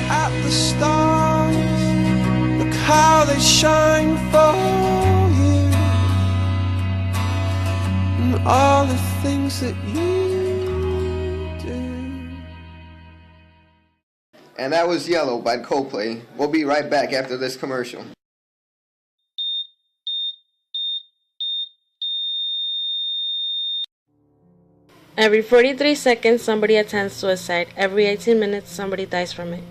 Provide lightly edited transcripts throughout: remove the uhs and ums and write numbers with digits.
at the stars, look how they shine for you, and all the things that you do. And that was Yellow by Coldplay. We'll be right back after this commercial. Every 43 seconds, somebody attempts suicide. Every 18 minutes, somebody dies from it.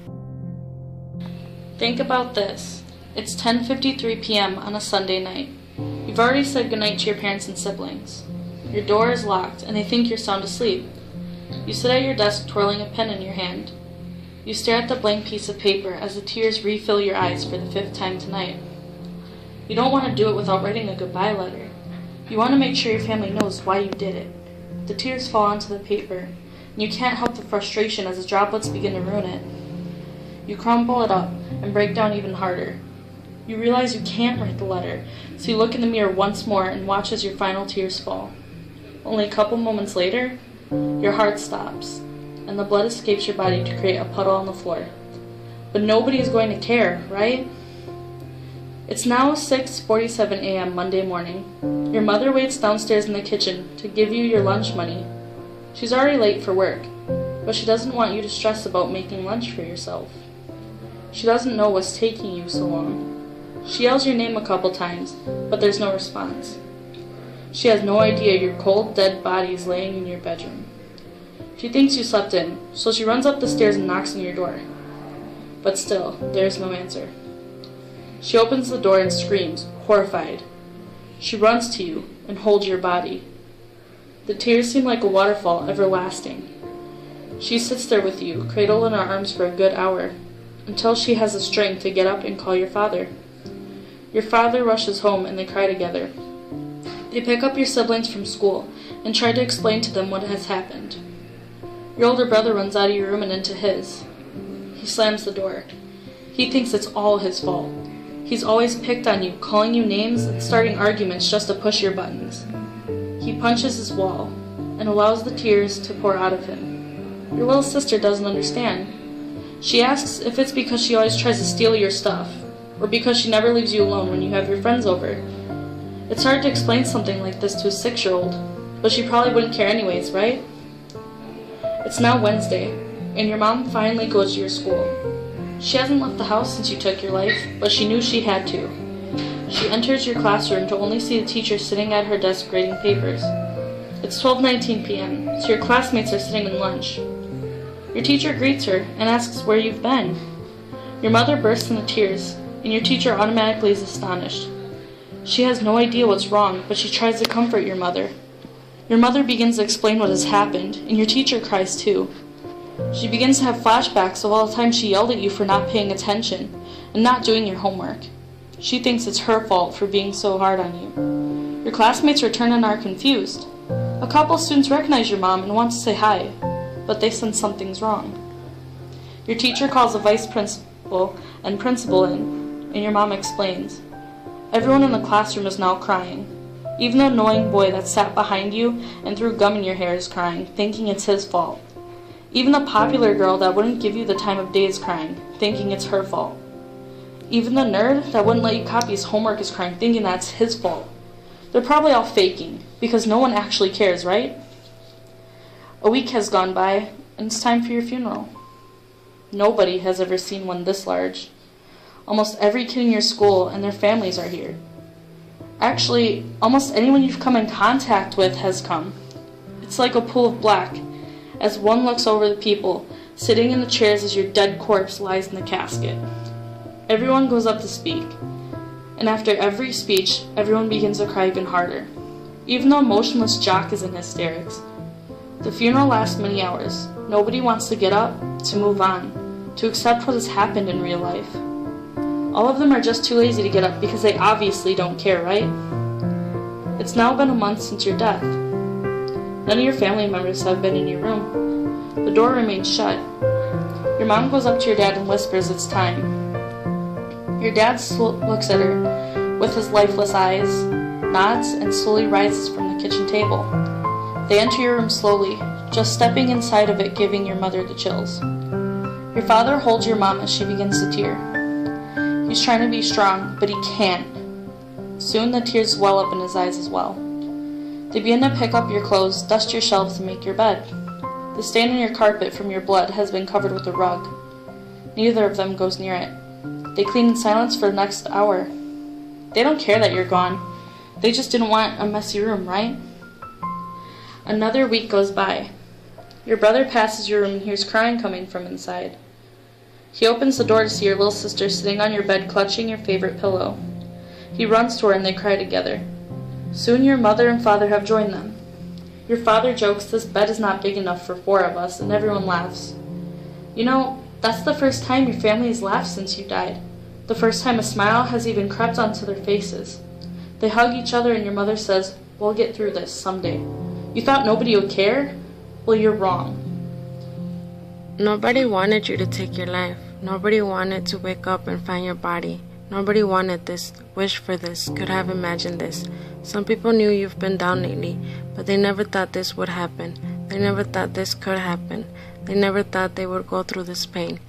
Think about this. It's 10:53 p.m. on a Sunday night. You've already said goodnight to your parents and siblings. Your door is locked, and they think you're sound asleep. You sit at your desk twirling a pen in your hand. You stare at the blank piece of paper as the tears refill your eyes for the 5th time tonight. You don't want to do it without writing a goodbye letter. You want to make sure your family knows why you did it. The tears fall onto the paper, and you can't help the frustration as the droplets begin to ruin it. You crumple it up and break down even harder. You realize you can't write the letter, so you look in the mirror once more and watch as your final tears fall. Only a couple moments later, your heart stops, and the blood escapes your body to create a puddle on the floor. But nobody is going to care, right? It's now 6:47 a.m. Monday morning. Your mother waits downstairs in the kitchen to give you your lunch money. She's already late for work, but she doesn't want you to stress about making lunch for yourself. She doesn't know what's taking you so long. She yells your name a couple times, but there's no response. She has no idea your cold, dead body is laying in your bedroom. She thinks you slept in, so she runs up the stairs and knocks on your door. But still, there is no answer. She opens the door and screams, horrified. She runs to you and holds your body. The tears seem like a waterfall, everlasting. She sits there with you, cradled in her arms for a good hour, until she has the strength to get up and call your father. Your father rushes home and they cry together. They pick up your siblings from school and try to explain to them what has happened. Your older brother runs out of your room and into his. He slams the door. He thinks it's all his fault. He's always picked on you, calling you names and starting arguments just to push your buttons. He punches his wall and allows the tears to pour out of him. Your little sister doesn't understand. She asks if it's because she always tries to steal your stuff, or because she never leaves you alone when you have your friends over. It's hard to explain something like this to a 6-year-old, but she probably wouldn't care anyways, right? It's now Wednesday, and your mom finally goes to your school. She hasn't left the house since you took your life, but she knew she had to. She enters your classroom to only see the teacher sitting at her desk grading papers. It's 12:19 p.m., so your classmates are sitting in lunch. Your teacher greets her and asks where you've been. Your mother bursts into tears, and your teacher automatically is astonished. She has no idea what's wrong, but she tries to comfort your mother. Your mother begins to explain what has happened, and your teacher cries too. She begins to have flashbacks of all the times she yelled at you for not paying attention and not doing your homework. She thinks it's her fault for being so hard on you. Your classmates return and are confused. A couple students recognize your mom and want to say hi, but they sense something's wrong. Your teacher calls the vice principal and principal in, and your mom explains. Everyone in the classroom is now crying. Even the annoying boy that sat behind you and threw gum in your hair is crying, thinking it's his fault. Even the popular girl that wouldn't give you the time of day is crying, thinking it's her fault. Even the nerd that wouldn't let you copy his homework is crying, thinking that's his fault. They're probably all faking, because no one actually cares, right? A week has gone by, and it's time for your funeral. Nobody has ever seen one this large. Almost every kid in your school and their families are here. Actually, almost anyone you've come in contact with has come. It's like a pool of black, as one looks over the people, sitting in the chairs as your dead corpse lies in the casket. Everyone goes up to speak, and after every speech, everyone begins to cry even harder. Even the emotionless jock is in hysterics. The funeral lasts many hours. Nobody wants to get up, to move on, to accept what has happened in real life. All of them are just too lazy to get up because they obviously don't care, right? It's now been a month since your death. None of your family members have been in your room. The door remains shut. Your mom goes up to your dad and whispers it's time. Your dad looks at her with his lifeless eyes, nods, and slowly rises from the kitchen table. They enter your room slowly, just stepping inside of it giving your mother the chills. Your father holds your mom as she begins to tear. He's trying to be strong, but he can't. Soon the tears well up in his eyes as well. They begin to pick up your clothes, dust your shelves, and make your bed. The stain on your carpet from your blood has been covered with a rug. Neither of them goes near it. They clean in silence for the next hour. They don't care that you're gone. They just didn't want a messy room, right? Another week goes by. Your brother passes your room and hears crying coming from inside. He opens the door to see your little sister sitting on your bed clutching your favorite pillow. He runs to her and they cry together. Soon your mother and father have joined them. Your father jokes this bed is not big enough for 4 of us, and everyone laughs. You know, that's the first time your family has laughed since you died. The first time a smile has even crept onto their faces. They hug each other and your mother says, "We'll get through this someday." You thought nobody would care? Well, you're wrong. Nobody wanted you to take your life. Nobody wanted to wake up and find your body. Nobody wanted this, wished for this, could have imagined this. Some people knew you've been down lately, but they never thought this would happen. They never thought this could happen. They never thought they would go through this pain.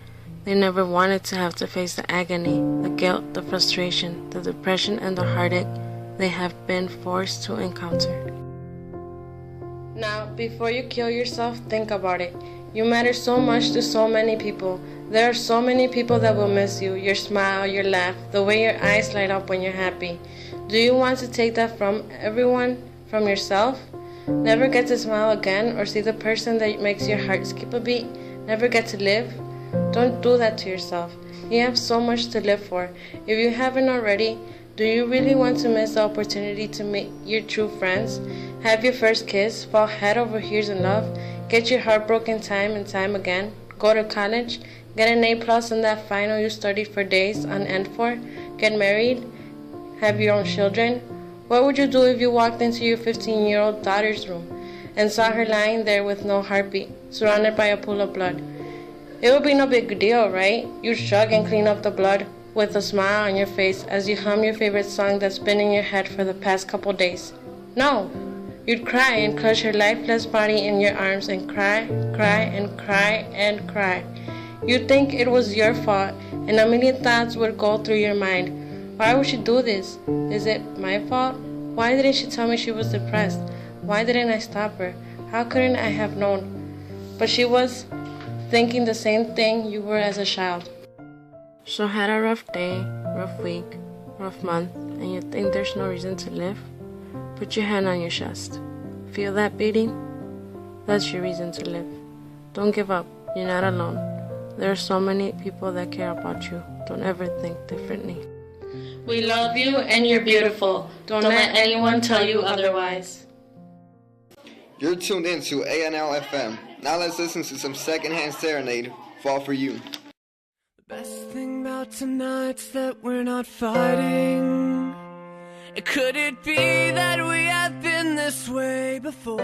They never wanted to have to face the agony, the guilt, the frustration, the depression, and the heartache they have been forced to encounter. Now, before you kill yourself, think about it. You matter so much to so many people. There are so many people that will miss you, your smile, your laugh, the way your eyes light up when you're happy. Do you want to take that from everyone, from yourself? Never get to smile again or see the person that makes your heart skip a beat? Never get to live? Don't do that to yourself. You have so much to live for. If you haven't already, do you really want to miss the opportunity to meet your true friends? Have your first kiss, fall head over heels in love, get your heart broken time and time again, go to college, get an A+ in that final you studied for days on end for, get married, have your own children? What would you do if you walked into your 15-year-old daughter's room and saw her lying there with no heartbeat, surrounded by a pool of blood? It would be no big deal, right? You'd shrug and clean up the blood with a smile on your face as you hum your favorite song that's been in your head for the past couple days. No, you'd cry and clutch her lifeless body in your arms and cry, cry, and cry, and cry. You'd think it was your fault, and a million thoughts would go through your mind. Why would she do this? Is it my fault? Why didn't she tell me she was depressed? Why didn't I stop her? How couldn't I have known? But she was thinking the same thing you were as a child. So had a rough day, rough week, rough month, and you think there's no reason to live? Put your hand on your chest. Feel that beating? That's your reason to live. Don't give up. You're not alone. There are so many people that care about you. Don't ever think differently. We love you and you're beautiful. Don't let anyone tell you otherwise. You're tuned in to ANL FM. Now let's listen to some secondhand serenade, Fall For You. The best thing about tonight's that we're not fighting. Could it be that we have been this way before?